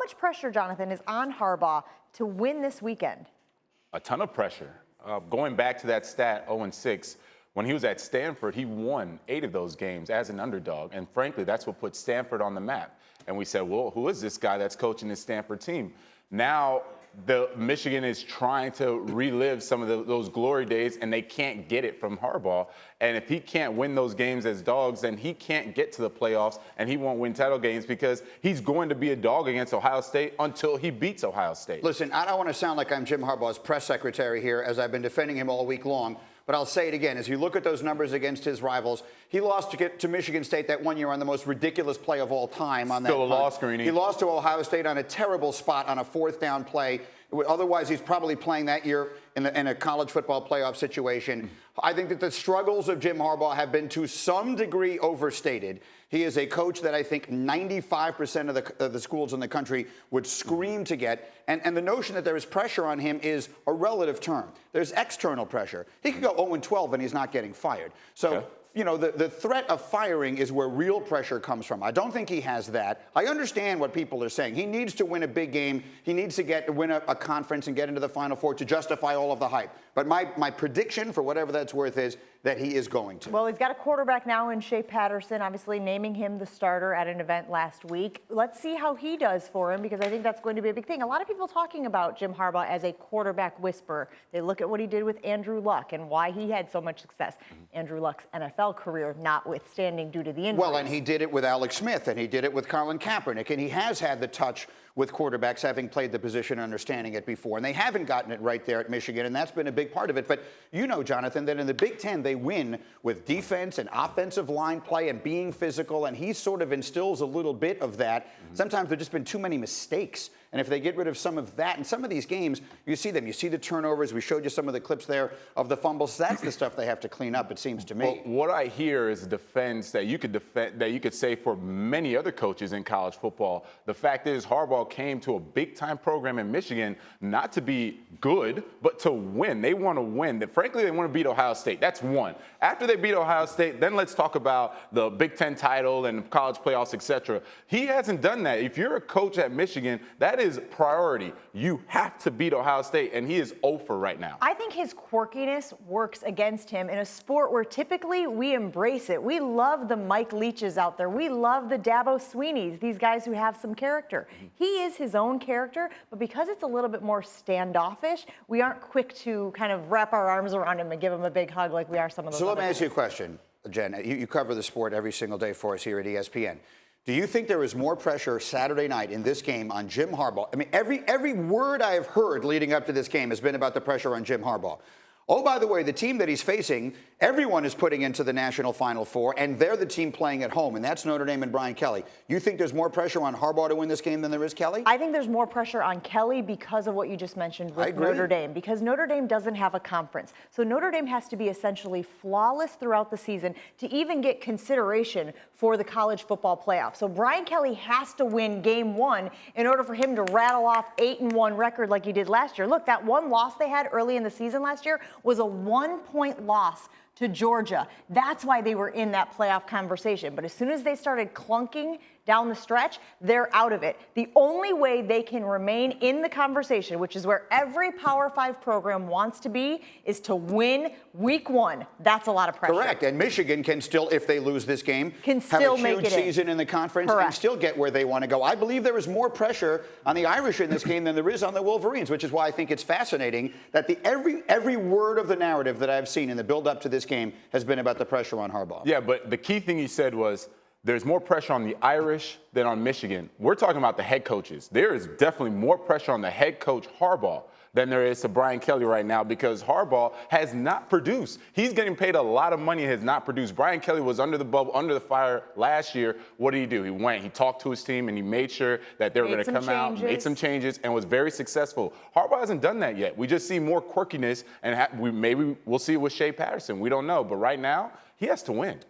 much pressure, Jonathan, is on Harbaugh to win this weekend? A ton of pressure. Going back to that stat, 0-6, when he was at Stanford, he won 8 of those games as an underdog. And frankly, that's what put Stanford on the map. And we said, well, who is this guy that's coaching this Stanford team? Now, Michigan is trying to relive some of those glory days, and they can't get it from Harbaugh. And if he can't win those games as dogs, then he can't get to the playoffs, and he won't win title games because he's going to be a dog against Ohio State until he beats Ohio State. Listen, I don't want to sound like I'm Jim Harbaugh's press secretary here, as I've been defending him all week long. But I'll say it again. As you look at those numbers against his rivals, he lost to Michigan State that one year on the most ridiculous play of all time. Still a loss, Greeny. He lost to Ohio State on a terrible spot on a 4th down play. Otherwise, he's probably playing that year in a college football playoff situation. I think that the struggles of Jim Harbaugh have been to some degree overstated. He is a coach that I think 95% of the schools in the country would scream to get. And the notion that there is pressure on him is a relative term. There's external pressure. He could go 0-12 and he's not getting fired. So. Okay. You know, the threat of firing is where real pressure comes from. I don't think he has that. I understand what people are saying. He needs to win a big game. He needs to win a conference and get into the Final Four to justify all of the hype. But my prediction, for whatever that's worth, is that he is going to. Well, he's got a quarterback now in Shea Patterson, obviously naming him the starter at an event last week. Let's see how he does for him, because I think that's going to be a big thing. A lot of people talking about Jim Harbaugh as a quarterback whisperer. They look at what he did with Andrew Luck and why he had so much success. Andrew Luck's NFL career notwithstanding due to the injury. Well, and he did it with Alex Smith, and he did it with Colin Kaepernick, and he has had the touch with quarterbacks, having played the position, understanding it before. And they haven't gotten it right there at Michigan, and that's been a big part of it. But you know, Jonathan, that in the Big Ten, they win with defense and offensive line play and being physical, and he sort of instills a little bit of that. Sometimes there's just been too many mistakes. And if they get rid of some of that, in some of these games, you see them. You see the turnovers. We showed you some of the clips there of the fumbles. That's the stuff they have to clean up, it seems to me. Well, what I hear is a defense that you could say for many other coaches in college football. The fact is, Harbaugh came to a big-time program in Michigan not to be good, but to win. They want to win. Frankly, they want to beat Ohio State. That's one. After they beat Ohio State, then let's talk about the Big Ten title and college playoffs, etc. He hasn't done that. If you're a coach at Michigan, that is priority. You have to beat Ohio State, and he is 0 for right now. I think his quirkiness works against him in a sport where typically we embrace it. We love the Mike Leaches out there. We love the Dabo Sweeneys, these guys who have some character. He is his own character, but because it's a little bit more standoffish, we aren't quick to kind of wrap our arms around him and give him a big hug like we are some of those. So let me ask you a question, Jen. You cover the sport every single day for us here at ESPN. Do you think there is more pressure Saturday night in this game on Jim Harbaugh? I mean, every word I have heard leading up to this game has been about the pressure on Jim Harbaugh. Oh, by the way, the team that he's facing, everyone is putting into the National Final Four, and they're the team playing at home, and that's Notre Dame and Brian Kelly. You think there's more pressure on Harbaugh to win this game than there is Kelly? I think there's more pressure on Kelly because of what you just mentioned with Notre Dame, because Notre Dame doesn't have a conference. So Notre Dame has to be essentially flawless throughout the season to even get consideration for the college football playoff. So Brian Kelly has to win game 1 in order for him to rattle off 8-1 record like he did last year. Look, that one loss they had early in the season last year was a 1-point loss to Georgia. That's why they were in that playoff conversation. But as soon as they started clunking down the stretch, they're out of it. The only way they can remain in the conversation, which is where every Power 5 program wants to be, is to win week 1. That's a lot of pressure. Correct. And Michigan can still, if they lose this game, can still have a huge season in the conference and still get where they want to go. I believe there is more pressure on the Irish in this game than there is on the Wolverines, which is why I think it's fascinating that every word of the narrative that I've seen in the build-up to this game has been about the pressure on Harbaugh. Yeah, but the key thing he said was, there's more pressure on the Irish than on Michigan. We're talking about the head coaches. There is definitely more pressure on the head coach, Harbaugh, than there is to Brian Kelly right now, because Harbaugh has not produced. He's getting paid a lot of money and has not produced. Brian Kelly was under the bubble, under the fire last year. What did he do? He talked to his team, and he made sure that they were going to come out, made some changes, and was very successful. Harbaugh hasn't done that yet. We just see more quirkiness, and maybe we'll see it with Shea Patterson. We don't know. But right now, he has to win.